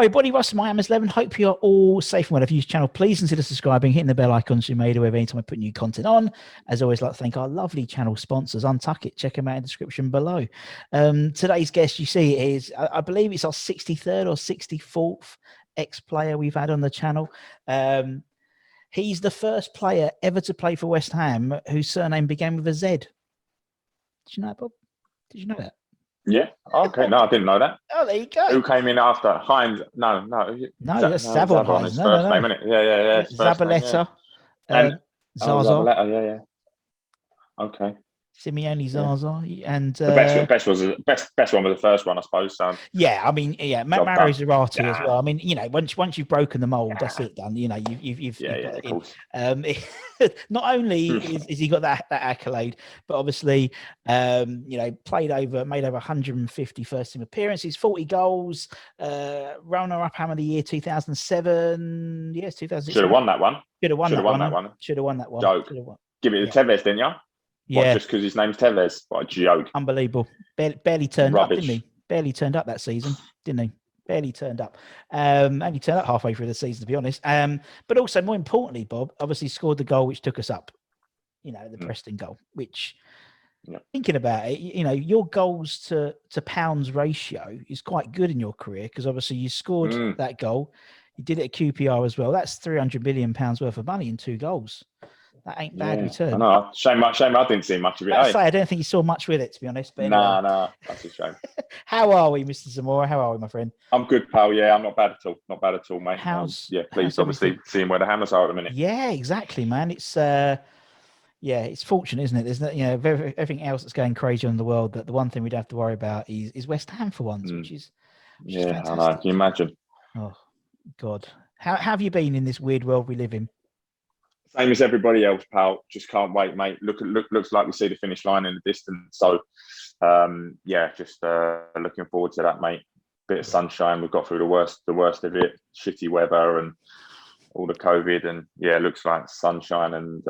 Hi, everybody. Russ, my Hammers 11. Hope you're all safe and well. If you use the channel, please consider subscribing, hitting the bell icon so you're made aware anytime I put new content on. As always, I'd like to thank our lovely channel sponsors, Untuck It. Check them out in the description below. Today's guest, you see, is, I believe it's our 63rd or 64th ex-player we've had on the channel. He's the first player ever to play for West Ham whose surname began with a Z. Did you know that, Bob? Did you know that? Yeah. Okay. No, I didn't know that. Oh, there you go. Who came in after Hines? No. That's Savon Zabon, his first name, isn't it? Yeah. Zabaleta. And Zaza. Zabaleta, yeah. Okay. Simeone Zaza, and the best one was the first one, I suppose. So yeah, I mean, yeah, Mario Zarate as well. I mean, you know, once you've broken the mold, that's it done. You know, you've got it in. Not only is he got that accolade, but obviously, you know, made over 150 first team appearances, 40 goals, runner-up Hammer of the Year 2007. Yes, 2007. Should have won that one. Should have won that one. Joke. Give it to Tevez, didn't you? Yeah. What, just because his name's Tevez? What a joke. Unbelievable. Barely turned up, didn't he? Barely turned up that season, didn't he? Barely turned up. Only turned up halfway through the season, to be honest. But also, more importantly, Bob obviously scored the goal which took us up. You know, the Preston goal, which, thinking about it, you know, your goals to pounds ratio is quite good in your career because obviously you scored that goal. You did it at QPR as well. That's £300 million worth of money in 2 goals. That ain't bad return. I know. Shame I didn't see much of it. I don't think you saw much with it, to be honest. But anyway. No, that's a shame. How are we, Mr. Zamora? How are we, my friend? I'm good, pal. Yeah, I'm not bad at all. Not bad at all, mate. Please, obviously, seeing where the Hammers are at the minute. Yeah, exactly, man. It's it's fortunate, isn't it? There's no, you know, everything else that's going crazy in the world. That the one thing we'd have to worry about is West Ham for once, which is fantastic. I know. Can you imagine? Oh God, how have you been in this weird world we live in? Same as everybody else, pal. Just can't wait, mate. Looks like we see the finish line in the distance. So, just looking forward to that, mate. Bit of sunshine. We've got through the worst of it. Shitty weather and all the COVID, and looks like sunshine and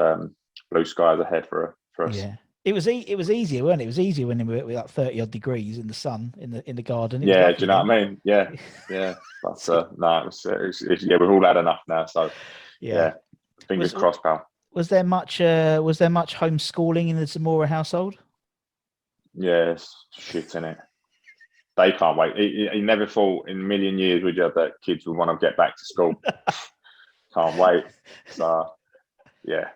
blue skies ahead for us. Yeah, it was easier, wasn't it? It was easier when we were like 30 odd degrees in the sun in the garden. Do you know what I mean? Yeah. But no, we've all had enough now. So yeah. Fingers crossed, pal. Was there much homeschooling in the Zamora household? Yes, shit, innit? They can't wait. He never thought in a million years would you have that kids would want to get back to school. Can't wait. So yeah,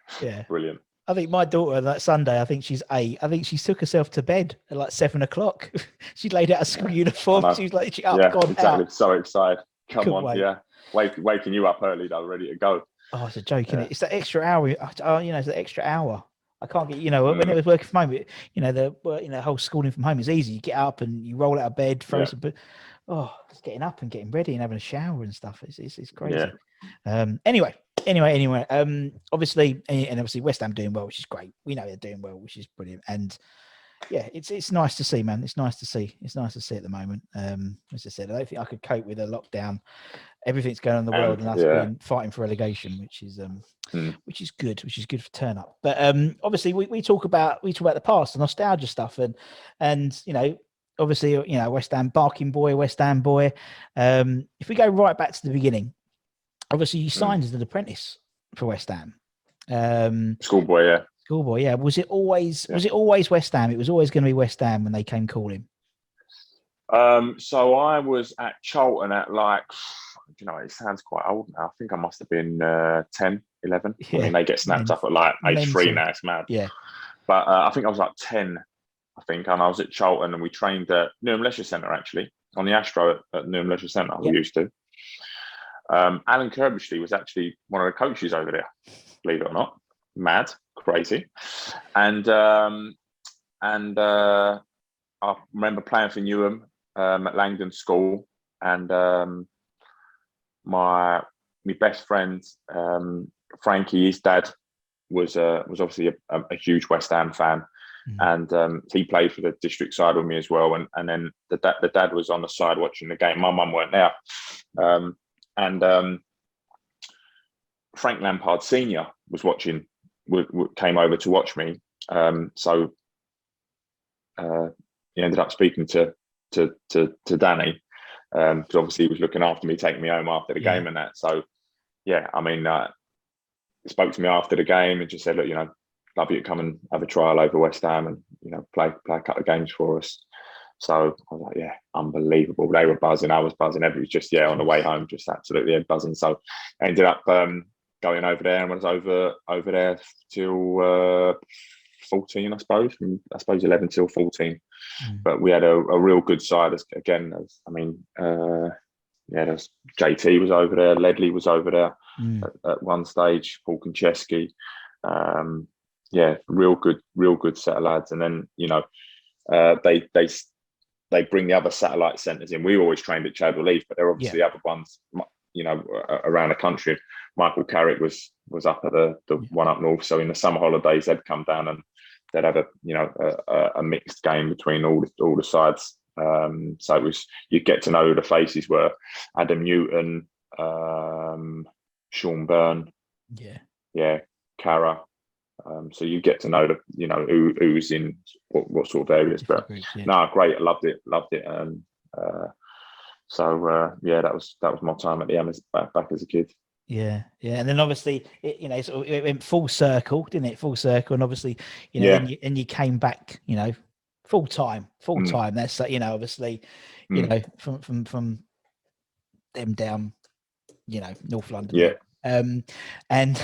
brilliant. I think my daughter that Sunday, I think she's 8. I think she took herself to bed at like 7 o'clock. She laid out a school uniform. She was like, exactly. Out. So excited. Come on, wait. Waking you up early though, ready to go. Oh, it's a joke, isn't it? It's that extra hour. It's the extra hour. I can't get, when it was working from home, the whole schooling from home is easy. You get up and you roll out of bed, throw some, just getting up and getting ready and having a shower and stuff. It's crazy. Yeah. Anyway. Obviously West Ham doing well, which is great. We know they're doing well, which is brilliant. And it's nice to see, man. It's nice to see. It's nice to see at the moment. As I said, I don't think I could cope with a lockdown. Everything's going on in the world, and us being fighting for relegation, which is good. Which is good for turn up. But obviously, we talk about the past, the nostalgia stuff, and obviously, West Ham barking boy, West Ham boy. If we go right back to the beginning, obviously you signed as an apprentice for West Ham. Schoolboy, yeah. Was it always West Ham? It was always going to be West Ham when they came calling. So I was at Charlton at it sounds quite old now. I think I must have been 10, 11. I mean, they get snapped up at like age 3 now. It's mad. Yeah. But I think I was like 10, and I was at Charlton and we trained at Newham Leisure Centre, actually, on the Astro at Newham Leisure Centre. We used to. Alan Kirbishley was actually one of the coaches over there, believe it or not. Mad, crazy. And I remember playing for Newham at Langdon School, and my best friend Frankie, his dad was obviously a huge West Ham fan, and he played for the district side with me as well. And then the dad was on the side watching the game. My mum weren't there, and Frank Lampard Senior was watching. Came over to watch me, so he ended up speaking to Danny, because obviously he was looking after me, taking me home after the game and that. So yeah, I mean, he spoke to me after the game and just said, look, love you to come and have a trial over West Ham and play a couple of games for us. So I was like, yeah, unbelievable. They were buzzing, I was buzzing. Everybody was just on the way home, just absolutely buzzing. So I ended up going over there and was over there till 14, I suppose. From, 11 till 14. But we had a real good side. Again, there's JT was over there, Ledley was over there at one stage, Paul Konchesky. Real good set of lads. And then they bring the other satellite centres in. We always trained at Chadwell Heath, but there are obviously other ones, around the country. Michael Carrick was up at the one up north. So in the summer holidays, they'd come down and they'd have a mixed game between all the sides. So it was, you'd get to know who the faces were. Adam Newton, Sean Byrne, Cara. So you get to know who's in what sort of areas. But no, great, I loved it. That was my time at the Hammers back as a kid. Yeah, and then obviously it went full circle, didn't it? Full circle, and obviously and you came back, full time. That's obviously from them down, North London. Yeah, and.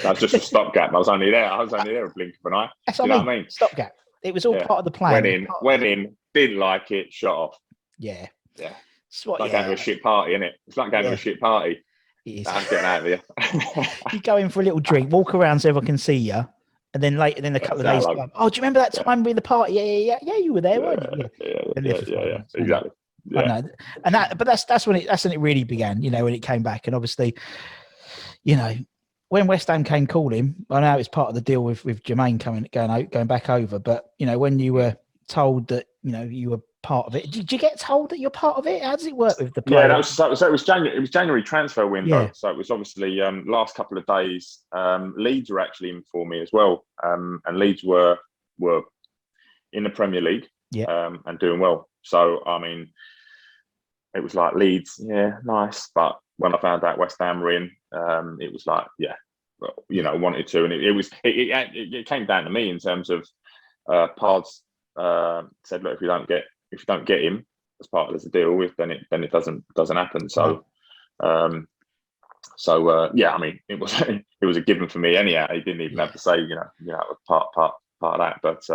That's just a stopgap. I was only there a blink of an eye. That's what I mean. Stopgap. It was all part of the plan. Went in, didn't like it, shut off. Yeah. It's like going to a shit party, isn't it? It's like going to a shit party. It is. I'm getting out of here. You go in for a little drink, walk around so everyone can see you, and then later, a couple of days, do you remember that time we in the party? Yeah, you were there, weren't you? Yeah, exactly. Yeah. And that's when it really began. When it came back, and obviously, when West Ham came calling, I know it's part of the deal with Jermaine going back over, but when you were told that you were part of it, did you get told that you're part of it? How does it work with the players? Yeah, it was January. It was January transfer window, so it was obviously last couple of days. Leeds were actually in for me as well, and Leeds were in the Premier League, and doing well. So I mean, it was like Leeds, nice, but when I found out West Ham were in, it was like, wanted to, and it came down to me in terms of Pards said, look, if you don't get him as part of the deal with, then it doesn't happen. So, I mean, it was a given for me anyhow. He didn't even have to say, part of that, but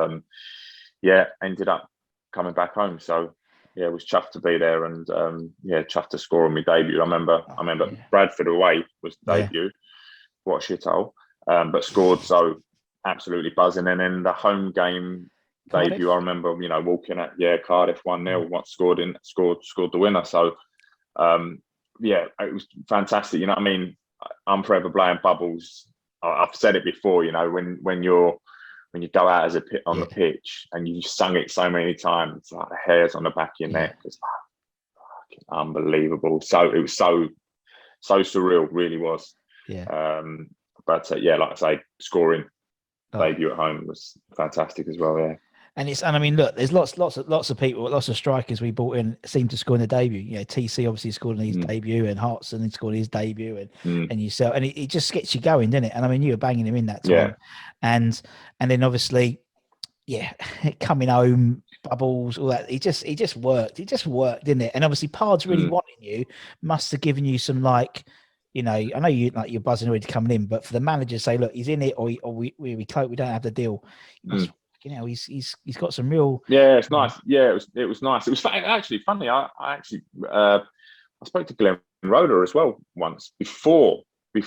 ended up coming back home. So. Yeah, was chuffed to be there, and chuffed to score on my debut. I remember Bradford away was the debut. What a shithole, but scored, so absolutely buzzing. And then the home game debut, I remember, walking at Cardiff 1-0, scored the winner. So it was fantastic. You know what I mean? I'm forever blowing bubbles. I've said it before. When you go out as on the pitch and you've sung it so many times, it's like the hairs on the back of your neck. It's like unbelievable. So it was so surreal, really was. But like I say, scoring debut at home was fantastic as well. Yeah. And I mean, look, there's lots of people, lots of strikers we brought in seem to score in the debut. TC obviously scored in his debut, and Hartson scored his debut, and yourself, and it just gets you going, doesn't it? And I mean, you were banging him in that time, and then obviously, coming home, bubbles, all that. It just worked, didn't it? And obviously, Pards really wanting you must have given you some I know you're buzzing already coming in, but for the manager to say, look, he's in it, or we don't have the deal. He's got some real. Yeah, it's nice. Yeah, it was nice. It was actually funny. I spoke to Glenn Roeder as well once before I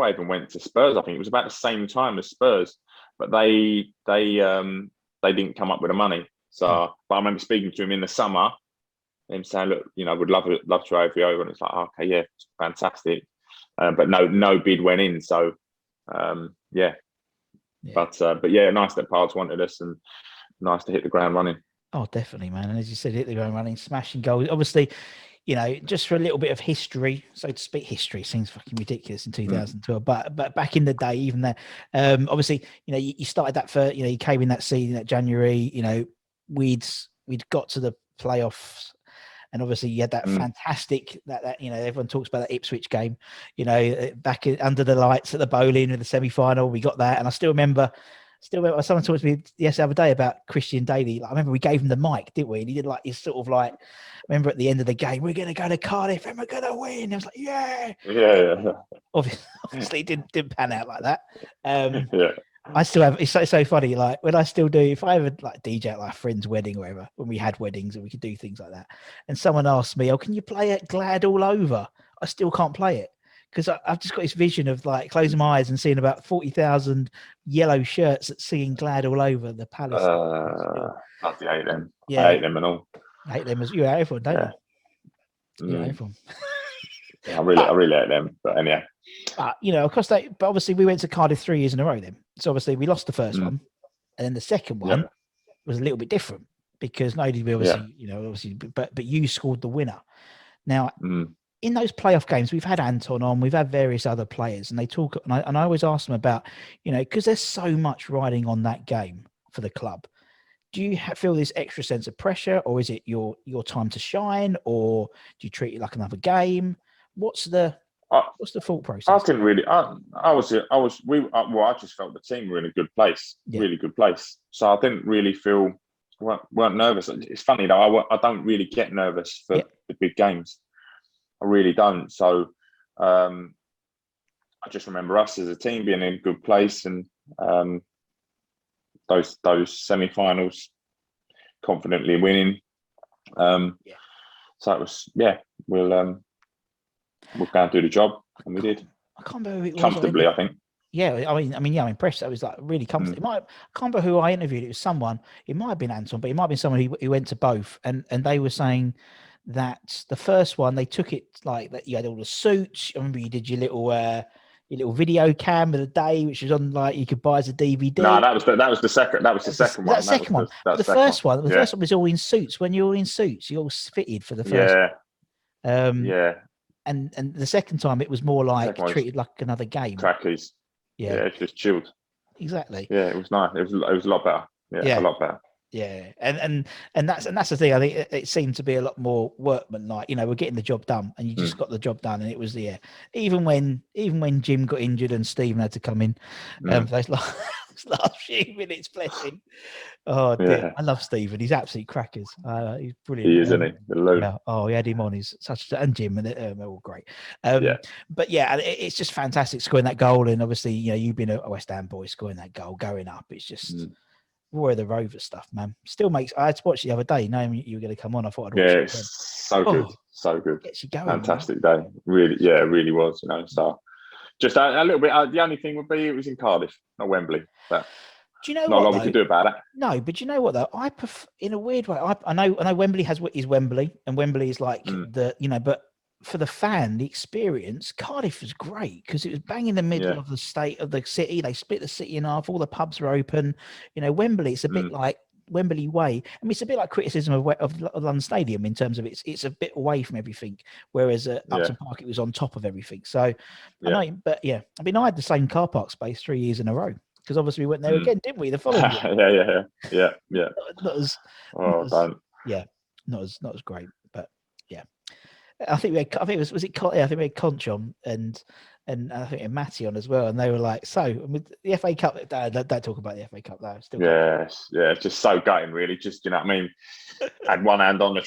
even went to Spurs. I think it was about the same time as Spurs, but they didn't come up with the money. So, but I remember speaking to him in the summer, and saying, look, would love to have you over, and it's like, okay, yeah, it's fantastic, but no bid went in. So, But nice that Pards wanted us, and nice to hit the ground running. Oh, definitely, man. And as you said, hit the ground running, smashing goals. Obviously, just for a little bit of history, so to speak. History seems fucking ridiculous in 2012, but back in the day, even there, obviously, you started that for, you came in that season, that January. We'd got to the playoffs. And obviously you had that fantastic, that everyone talks about that Ipswich game, back under the lights at the Bowling in the semi-final. We got that. And I still remember someone talked to me the other day about Christian Daly. Like, I remember we gave him the mic, didn't we? And he did like his sort of like, remember at the end of the game, we're going to go to Cardiff and we're going to win. I was like, yeah. Obviously it didn't pan out like that. I still have, it's so funny. Like when I still do, if I ever like DJ at like a friend's wedding or whatever, when we had weddings and we could do things like that. And someone asked me, oh, can you play it Glad All Over? I still can't play it. Because I've just got this vision of like closing my eyes and seeing about 40,000 yellow shirts that singing Glad All Over the Palace. I hate them. Yeah. I hate them and all. I hate them as you hate everyone, don't you? You hate everyone. I really hate them. But anyhow. Of course, but obviously we went to Cardiff 3 years in a row then. So obviously we lost the first one. And then the second one was a little bit different because not only did we obviously, but you scored the winner. Now, in those playoff games, we've had Anton on, we've had various other players, and they talk, and I always ask them about, because there's so much riding on that game for the club. Do you feel this extra sense of pressure, or is it your time to shine, or do you treat it like another game? What's the thought process? I didn't really. I just felt the team were in a good place, really good place. So I didn't really feel weren't nervous. It's funny though. I don't really get nervous for the big games. I really don't. So I just remember us as a team being in a good place, and those semi-finals confidently winning. So it was we'll go and do the job, and we did. I can't remember who it was. Comfortably, I think. Yeah, I'm impressed. That was like really comfortable. I can't remember who I interviewed. It was someone. It might have been Anton, but it might have been someone who went to both, and they were saying that the first one they took it like that. You had all the suits. I remember you did your little video cam of the day, which was on like you could buy as a DVD. No, that was the second. That was the second one. The second one. The first one was all in suits. When you're all in suits, you're all fitted for the first. And the second time it was more like treated like another game. Trackies. Yeah, it's just chilled. Exactly. Yeah, it was nice. It was a lot better. Yeah, a lot better. Yeah, and that's the thing. I think it seemed to be a lot more workmanlike. We're getting the job done, and you just got the job done, and it was Even when Jim got injured and Stephen had to come in, for those last few minutes, bless him. Oh, dear. I love Stephen. He's absolute crackers. He's brilliant. He is, isn't he? He had him on. He's and Jim, and they're all great. But it's just fantastic scoring that goal, and obviously, you've been a West Ham boy scoring that goal, going up. It's just. Roy the Rover stuff, man. Still makes. I had to watch the other day, knowing you were going to come on. I thought I'd watch it. It's so good, so good. Gets you going. Fantastic day, really. Yeah, it really was. So, just a little bit. The only thing would be it was in Cardiff, not Wembley. But do you know not a lot we could do about it? No, but you know what though? I prefer, in a weird way. I know Wembley is Wembley, and Wembley is like but. For the fan, the experience, Cardiff was great because it was bang in the middle of the state of the city. They split the city in half. All the pubs were open. Wembley, it's a bit like Wembley Way. I mean, it's a bit like criticism of London Stadium in terms of it's a bit away from everything, whereas at Upton Park it was on top of everything. So, I know, but I mean, I had the same car park space 3 years in a row because obviously we went there again, didn't we? The following year. Yeah. Not as great, but yeah. I think we had Conch on and I think we had Matty on as well, and they were like, so with the FA Cup, don't talk about the FA Cup though. It's just so gutting, really. Just I mean, had one hand on the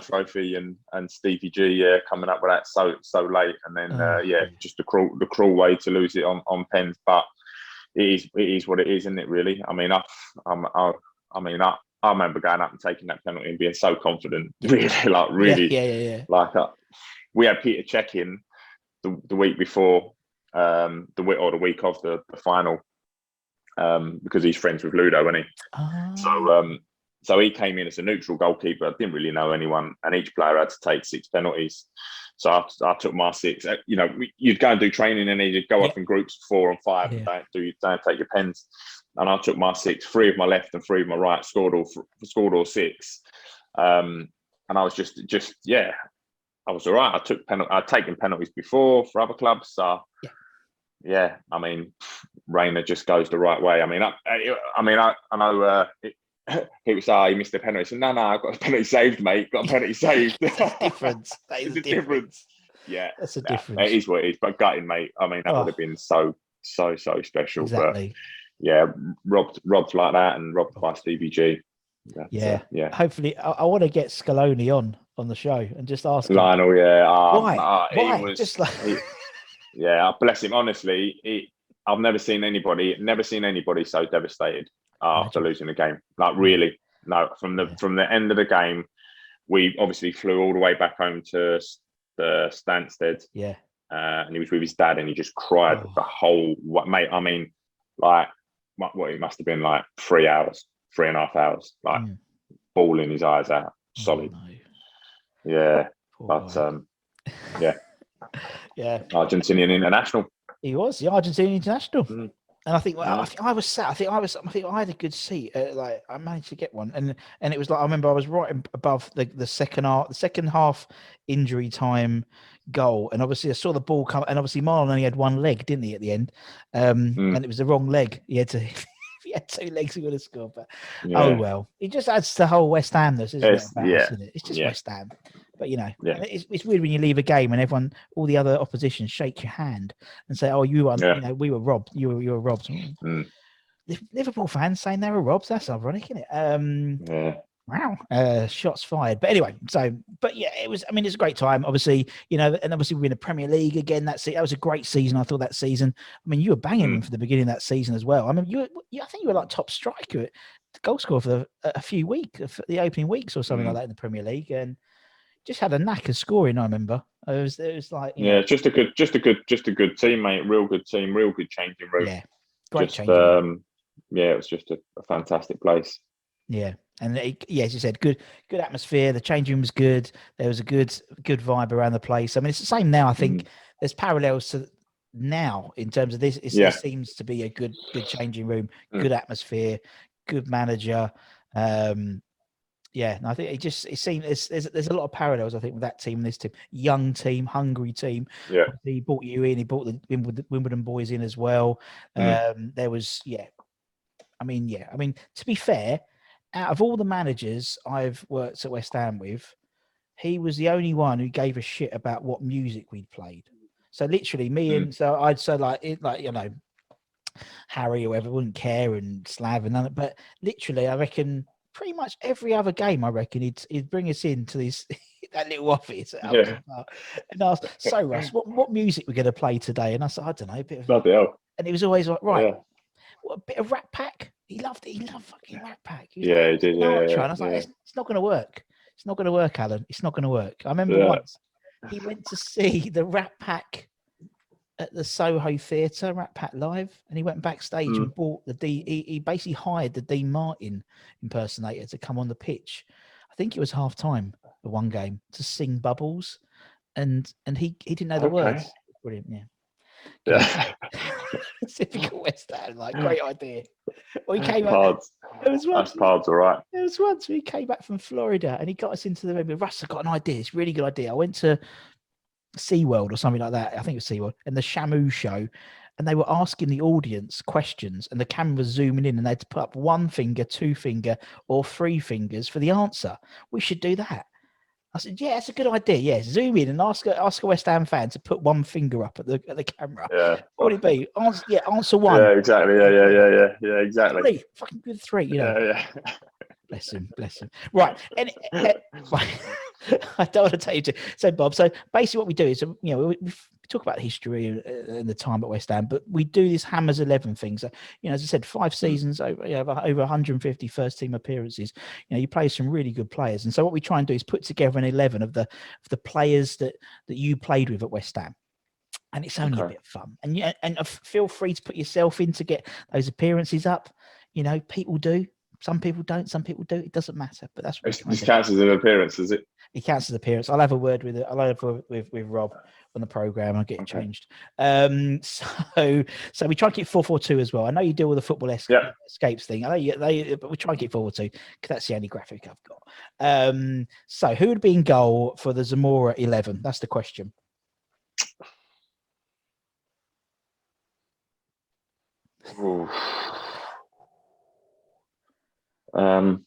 trophy, and Stevie G, coming up with that so late, and then just the cruel way to lose it on pens, but it is what it is, isn't it? Really, I mean, I remember going up and taking that penalty and being so confident, really, like we had Peter check in the week before, the week of the final, because he's friends with Ludo, isn't he? So he came in as a neutral goalkeeper. I didn't really know anyone, and each player had to take 6 penalties. So I took my 6. You'd go and do training, and then you'd go off in groups of 4 and 5, and don't take your pens. And I took my 6, 3 of my left and 3 of my right, scored all 6. And I was just I was all right. I'd taken penalties before for other clubs. So I mean, Rayner just goes the right way. I mean, I know people say, you missed the penalty. I said, no, I got a penalty saved, mate. Got a penalty saved. That's a difference. That is It's a a difference. difference. Yeah. That's a It difference. is what it is. But gutting, mate. I mean, that would have been so special. Exactly. But yeah, robbed like that and robbed by Stevie G. Yeah. Yeah. Hopefully, I want to get Scaloni on the show and just ask him. Lionel, yeah. Why? He was Just like... yeah, bless him. Honestly, I've never seen anybody so devastated after losing a game. Like really, no. From the end of the game, we obviously flew all the way back home to the Stansted. Yeah. And he was with his dad, and he just cried the whole. Mate, I mean, like what it must have been like 3.5 hours, like bawling his eyes out, solid. Oh, no. Yeah, Poor but guy. yeah. Yeah, Argentinian international. He was the Argentinian international, and I think I was sat. I think I had a good seat. Like I managed to get one, and it was like I remember I was right above the second half injury time goal, and obviously I saw the ball come, and obviously Marlon only had one leg, didn't he, at the end? And it was the wrong leg. He had to. If he had 2 legs, he would have scored. But oh well, it just adds to the whole West Hamness, isn't it? It's just West Ham. But it's weird when you leave a game and all the other opposition shake your hand and say, "Oh, you won. We were robbed. You were robbed." Liverpool fans saying they were robbed. That's ironic, isn't it? Wow. Shots fired. But anyway, it was. I mean, it's a great time. Obviously, and obviously we're in the Premier League again. That was a great season. I thought that season. I mean, you were banging them for the beginning of that season as well. I mean, I think you were like top striker, the goal scorer for a few weeks, for the opening weeks or something like that in the Premier League, and just had a knack of scoring. I remember it was like just a good team, mate. Real good team, real good changing room. Yeah, great changing room. It was just a fantastic place. Yeah, and as you said, good atmosphere. The changing room was good. There was a good vibe around the place. I mean, it's the same now. I think there's parallels to now in terms of this. It seems to be a good changing room, good atmosphere, good manager. And I think it seems there's a lot of parallels. I think with that team and this team, young team, hungry team. Yeah, he brought you in. He brought the Wimbledon boys in as well. There was I mean, to be fair, out of all the managers I've worked at West Ham with, he was the only one who gave a shit about what music we'd played. So literally, I'd say Harry or whoever wouldn't care, and Slav and none. But literally, I reckon pretty much every other game, I reckon he'd bring us into this that little office and ask, "So Russ, what music we're going to play today?" And I said, "I don't know, a bit of." Bloody hell. And he was always like, "Right, what, a bit of Rat Pack." He loved fucking Rat Pack. He did. And I was like, "It's not going to work. It's not going to work, Alan. It's not going to work." I remember once he went to see the Rat Pack at the Soho Theatre, Rat Pack Live, and he went backstage and bought he basically hired the Dean Martin impersonator to come on the pitch. I think it was half time for one game to sing Bubbles, and he didn't know the words. Brilliant, yeah. Typical West Ham, like great idea. Well, he came back. That's Pards, all right. There was once he came back from Florida and he got us into the room. Russ, I got an idea. It's a really good idea. I went to SeaWorld or something like that. I think it was SeaWorld and the Shamu show. And they were asking the audience questions and the camera was zooming in and they had to put up 1 finger, 2 finger or 3 fingers for the answer. We should do that. I said, yeah, that's a good idea. Yeah, zoom in and ask a West Ham fan to put 1 finger up at the camera. Yeah. What would it be? Answer 1. Yeah, exactly. Yeah, exactly. 3. Fucking good 3, Yeah. Bless him. Right. And I don't want to tell you to say, Bob. So basically what we do is, we talk about history and the time at West Ham, but we do this Hammers 11 thing. So, as I said, 5 seasons, over 150 first team appearances. You play some really good players. And so what we try and do is put together an 11 of the players that you played with at West Ham. And it's only a bit of fun. And feel free to put yourself in to get those appearances up. People do. Some people don't. Some people do. It doesn't matter. But that's what this counts as an appearance, is it? It counts as an appearance. I'll have a word with with Rob on the program. I'll get it changed. So we try and keep 4-4-2 as well. I know you deal with the football escapes thing. I know but we try and keep 4-4-2 because that's the only graphic I've got. So who would be in goal for the Zamora 11? That's the question. Ooh. It's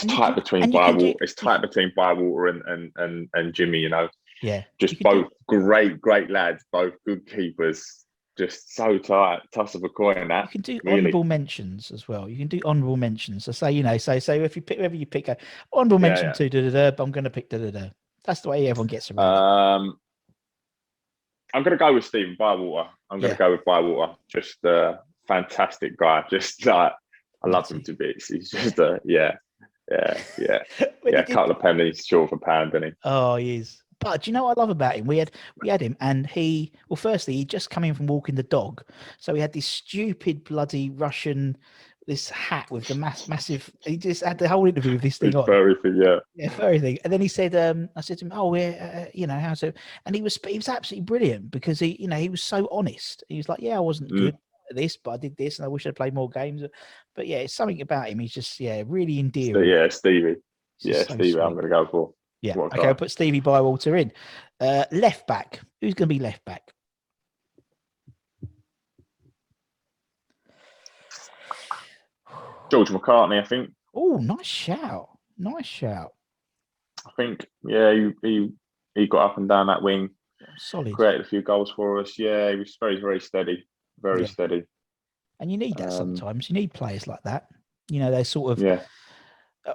tight between Bywater. It's tight between Bywater and Jimmy. You know, yeah, just both great lads, both good keepers. Just so tight, toss of a coin. That you can do really. honourable mentions as well. You can do honourable mentions. So say, you know, so if you pick whoever you pick, a honourable mention to but I'm going to pick That's the way everyone gets around. I'm going to go with Stephen Bywater. I'm going to go with Bywater. Just a fantastic guy. Just I love him to bits. He's just a a couple of pennies short of a pound, isn't he? Oh, he is. But do you know what I love about him? We had him, and firstly, he just come in from walking the dog, so he had this stupid bloody Russian, this hat with the massive. He just had the whole interview with this thing on. Furry thing, furry thing. And then he said, I said to him, "Oh, you know, how's it?" And he was absolutely brilliant because he was so honest. He was like, "Yeah, I wasn't good at this, but I did this, and I wish I'd played more games." But yeah, it's something about him. He's just really endearing. Stevie. Yeah, so Stevie. Sweet. I'm going to go for. Yeah. Okay, I'll put Stevie Bywater in. Left back. Who's going to be left back? George McCartney, I think. Oh, nice shout. I think, he got up and down that wing. Solid. Created a few goals for us. Yeah, he was very, very steady. Very steady. And you need that sometimes. You need players like that. You know, they sort of. Yeah.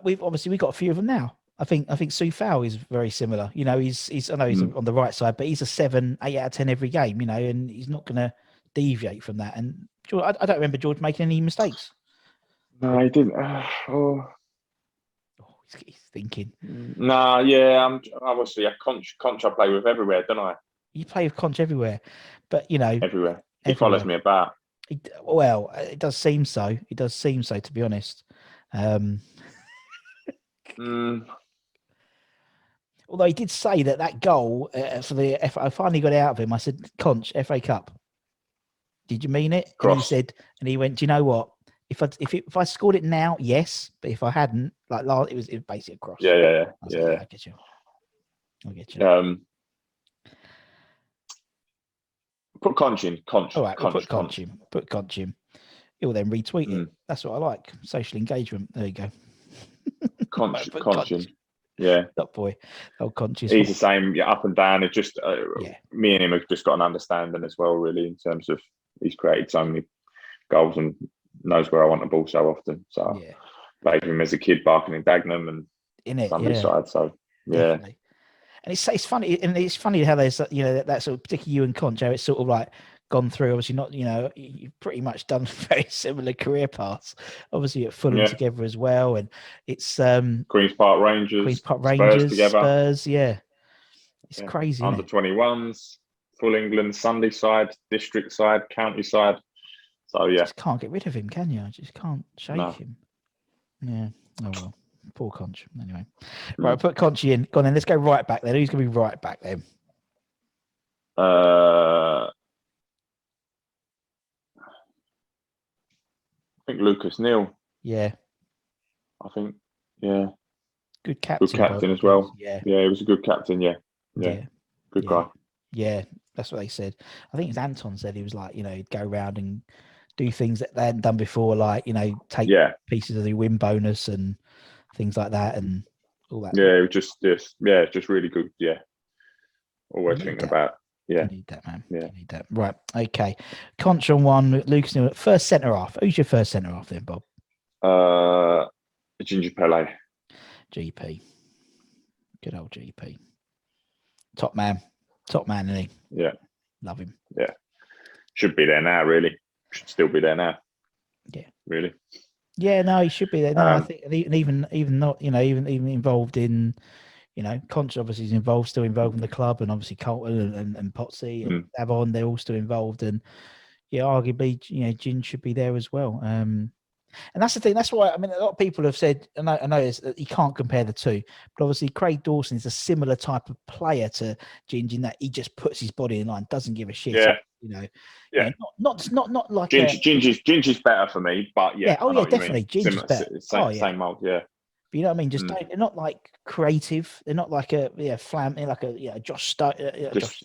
We've got a few of them now. I think Soufal is very similar. You know, I know he's on the right side, but he's a 7, 8 out of 10 every game. You know, and he's not going to deviate from that. And George, I don't remember George making any mistakes. No, he didn't. He's thinking. No, yeah, I'm obviously a Conch I play with everywhere, don't I? You play with Conch everywhere, but you know, everywhere. He follows me about. Well, it does seem so. To be honest. Although he did say that goal for the I finally got it out of him. I said, "Conch, FA Cup. Did you mean it?" Cross. And he said, and he went, "Do you know what? If I scored it now, yes, but if I hadn't, like it was basically a cross." Yeah. Like, I get you. Put Conch in. Conch. All right, we'll put Conch in. Put Conch in. He'll then retweet it. That's what I like. Social engagement. There you go. Conch in. Yeah, that boy. Conch. He's the same. Yeah, up and down. It's just me and him have just got an understanding as well, really, in terms of he's created so many goals and knows where I want the ball so often. So played with him as a kid, barking in Dagenham and Side. So definitely. And it's funny, and it's funny how there's that sort of particularly you and Conch, how it's sort of like gone through. Obviously, not you've pretty much done very similar career paths. Obviously, at Fulham together as well, and it's Queens Park Rangers, Spurs. Yeah, it's crazy. Under 21s, full England, Sunday side, district side, county side. So you just can't get rid of him, can you? I just can't shake him. Yeah. Oh well. Poor Conch. Anyway, right. Put Conch in. Go on then. Let's go right back then. Who's going to be right back then? I think Lucas Neal. Yeah. I think. Yeah. Good captain. Good captain as well. Yeah. Yeah, he was a good captain. Yeah. Good guy. Yeah, that's what they said. I think Anton said he was like, he'd go around and do things that they hadn't done before, like take pieces of the win bonus and things like that and all that. Yeah, just really good. Yeah, always thinking about. Yeah, you need that, man. Yeah, you need that. Right. Okay. Conch on one. Lucas Neal. First centre half. Who's your first centre half then, Bob? Ginger Pele. GP. Good old GP. Top man, isn't he? Yeah. Love him. Yeah. Should be there now, really. Should still be there now. Yeah. Really. Yeah, no, he should be there. No, I think even not, even involved in, Conch obviously is still involved in the club, and obviously Colton and Potsy and Avon, they're all still involved, and arguably, Gin should be there as well. And that's the thing. That's why a lot of people have said, and I know that you can't compare the two, but obviously Craig Dawson is a similar type of player to Ginge in that he just puts his body in line, doesn't give a shit. Yeah. Not like Ginge is better for me, but definitely Ginge is better. Same mold, yeah. But you know what I mean? Just they're not like creative. They're not like a flam, like a Josh Stone.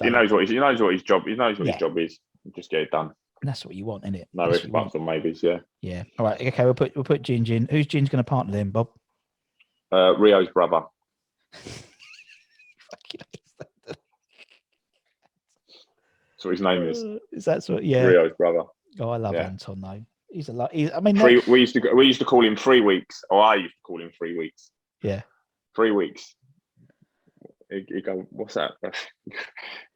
He knows what his job. He knows what his job is. Just get it done. And that's what you want, isn't it? No ifs, buts, or maybes. Yeah. Yeah. All right. Okay. We'll put Ginge in. Who's Ginge going to partner then, Bob? Rio's brother. That's what his name is. Is that what? Yeah. Rio's brother. Oh, I love Anton though. He's a lot. I mean, we used to call him 3 weeks, or I used to call him 3 weeks. Yeah. 3 weeks. You go, what's that?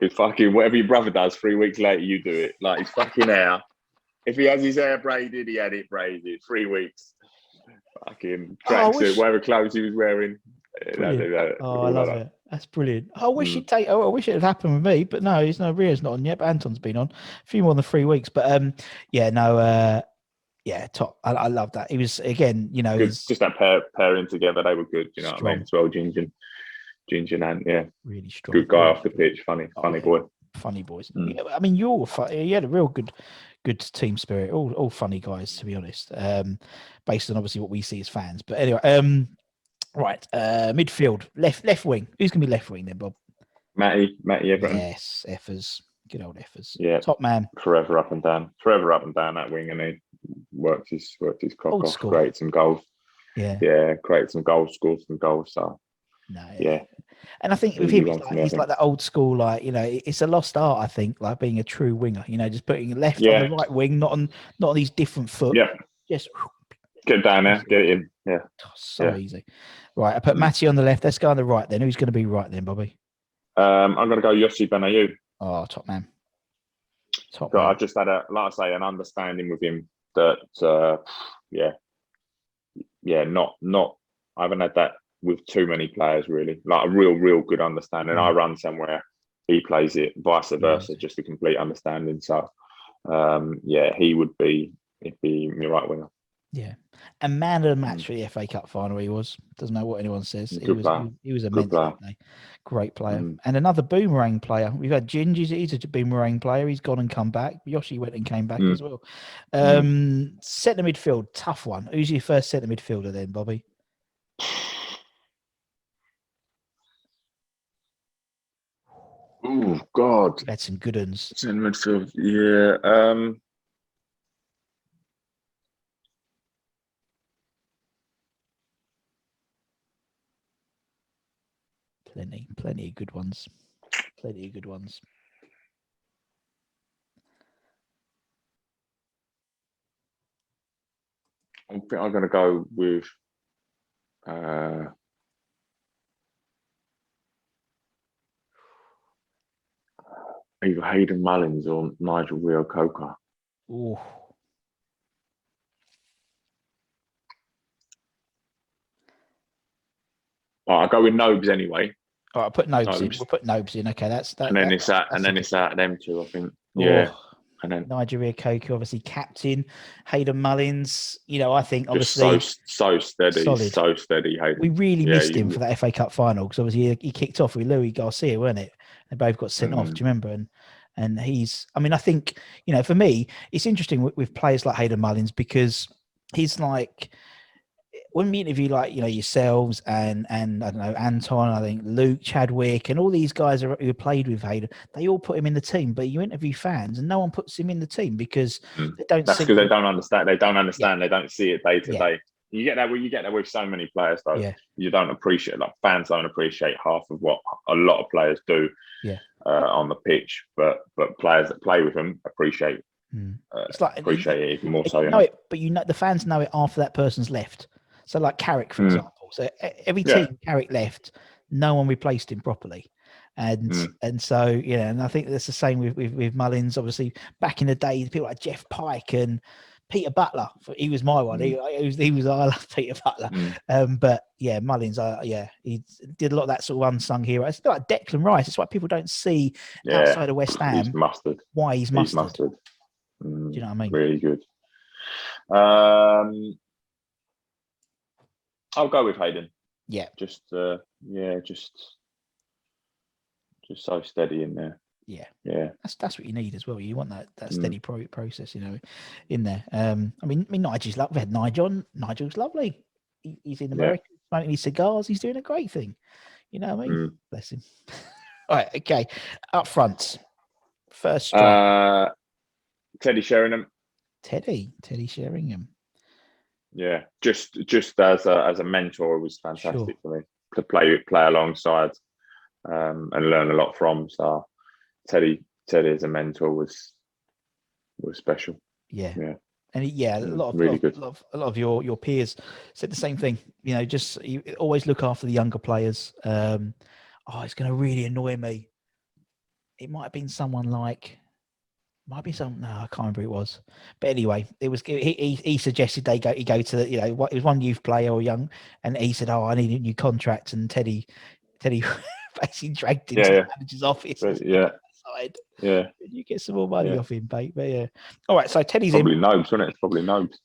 It's fucking whatever your brother does. 3 weeks later, you do it. Like his fucking hair. If he has his hair braided, he had it braided. 3 weeks. Fucking tracksuit, whatever clothes he was wearing. I love it. That's brilliant. I wish he'd take. Oh, I wish it had happened with me, but no, Rio's not on yet. But Anton's been on a few more than 3 weeks. But top. I love that. He was again, good, just that pairing together. They were good. You know what I mean? As well, Ginger and really strong. Good guy off the pitch. Funny boy. Funny boys. Yeah, I mean, you had a real good team spirit. All funny guys, to be honest. Based on obviously what we see as fans. But anyway, right. Midfield, left wing. Who's gonna be left wing then, Bob? Matty Everton. Yes, Effers. Good old Effers. Yeah. Top man. Forever up and down that wing, and he worked his cock Old off. school. Created some goals. Yeah. Created some goals. Scored some goals. So. No, yeah. And I think with him, he's like that old school, like, it's a lost art, I think, like being a true winger, just putting left on the right wing, not on these different foot. Yeah. Just get down there, get it in. Yeah. So easy. Right. I put Matty on the left. Let's go on the right then. Who's going to be right then, Bobby? I'm going to go Yossi Benayoun. Oh, top man. Man. I just had an understanding with him that, not, I haven't had that with too many players, really. Like a real good understanding. I run somewhere, he plays it, vice versa, just a complete understanding. So, he'd be my right winger. Yeah, and man of the match for the FA Cup final. He was. Doesn't know what anyone says. He was immense. Great player, and another boomerang player. We've had Gingy. He's a boomerang player. He's gone and come back. Yoshi went and came back as well. Centre midfield, tough one. Who's your first centre midfielder then, Bobby? Oh God, had some good ones. Centre midfield, yeah. Plenty of good ones. I think I'm going to go with either Hayden Mullins or Nigel Reo-Coker. Ooh. I'll go with Nobes anyway. All right, I'll put Nobes in. We'll put Nobes in. Okay, that's that. And then it's out of them two, I think. Oh. Yeah. And then Nigel Reo-Coker, obviously captain. Hayden Mullins, I think obviously so steady, solid. So steady. Hayden. We really missed him for that FA Cup final because obviously he kicked off with Louis Garcia, weren't it? They both got sent off. Do you remember? And he's. I mean, I think for me, it's interesting with players like Hayden Mullins because he's like. When we interview yourselves and I don't know, Anton, I think Luke, Chadwick, and all these guys who played with Hayden, they all put him in the team. But you interview fans, and no one puts him in the team because they don't. That's because they don't understand. They don't understand. Yeah. They don't see it day to day. You get that. You get that with so many players, though. Yeah. You don't appreciate. Like fans don't appreciate half of what a lot of players do. Yeah. On the pitch, but players that play with them appreciate. It's like appreciate it even more so. But the fans know it after that person's left. So like Carrick, for example. So every team Carrick left, no one replaced him properly. And so, and I think that's the same with Mullins. Obviously, back in the day, people like Jeff Pike and Peter Butler. He was my one. He was. I love Peter Butler. But yeah, Mullins. He did a lot of that sort of unsung hero. It's like Declan Rice. It's why people don't see outside of West Ham. He's mustard. Why he's mustard. Do you know what I mean? Really good. I'll go with Hayden. Yeah. Just so steady in there. Yeah. Yeah. That's what you need as well. You want that steady process, in there. I mean, Nigel's lovely. We had Nigel. Nigel's lovely. He's in America smoking his cigars. He's doing a great thing. You know what I mean? Bless him. All right. Okay. Up front. First strike. Teddy Sheringham. Teddy Sheringham. Yeah, just as a mentor, it was fantastic for me to play alongside and learn a lot from. So Teddy as a mentor was special. Yeah. Yeah. And a lot of your peers said the same thing. You know, just you always look after the younger players. It's going to really annoy me. It might have been someone like, no, I can't remember who it was. But anyway, it was he suggested he go to it was one youth player or young, and he said, "Oh, I need a new contract." And Teddy basically dragged him to the manager's office. Yeah. You get some more money off him, mate. But yeah. All right. So Teddy's probably Nobes, wasn't it? It's probably Nobes.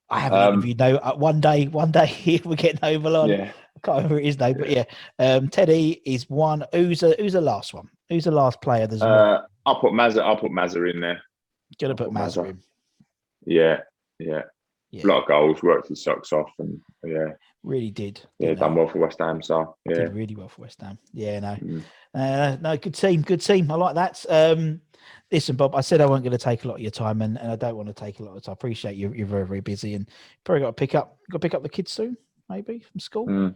I haven't interviewed one day we're getting over on. Yeah. I can't remember his name, but yeah. Teddy is one. Who's the last one? Who's the last player? There's I'll put Mazza in there. Gonna put Mazza in. Yeah. A lot of goals, worked his socks off, and really did. Yeah, done well for West Ham. So did really well for West Ham. Yeah, no, no, good team. I like that. Listen, Bob, I said I wasn't going to take a lot of your time, and I don't want to take a lot of time. I appreciate you're very, very busy, and probably got to pick up the kids soon, maybe from school.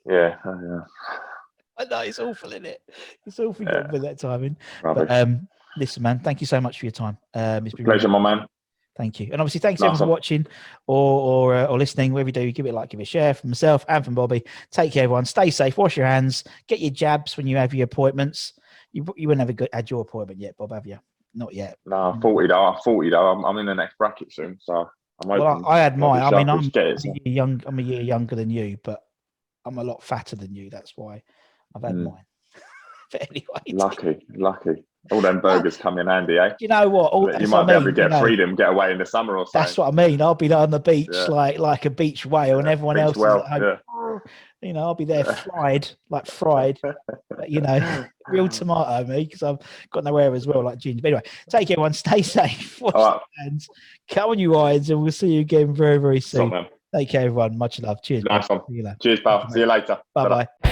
Yeah. I know it's awful, isn't it? It's awful you got to put that time in. Rubbish. But listen, man, thank you so much for your time. It's been pleasure, my man. Thank you. And obviously, thanks everyone for watching or listening. Wherever you do, give it a like, give it a share. From myself and from Bobby, take care, everyone. Stay safe. Wash your hands. Get your jabs when you have your appointments. You wouldn't have had your appointment yet, Bob, have you? Not yet. No, 40 though. I'm in the next bracket soon, so I'm hoping. Well, I had mine. I mean, I'm a year younger than you, but I'm a lot fatter than you. That's why I've had mine. But anyway, lucky. All them burgers come in handy, eh? You know what? You might be able to get freedom, get away in the summer or something. That's what I mean. I'll be on the beach like a beach whale, and everyone else is at home. You know, I'll be there fried. But, real tomato, me, because I've got nowhere as well, like ginger. But anyway, take care, everyone. Stay safe. Wash your hands. Come on, you irons, and we'll see you again very, very soon. Take care, everyone. Much love. Cheers. Nice one. Cheers, pal. See you later. Bye-bye.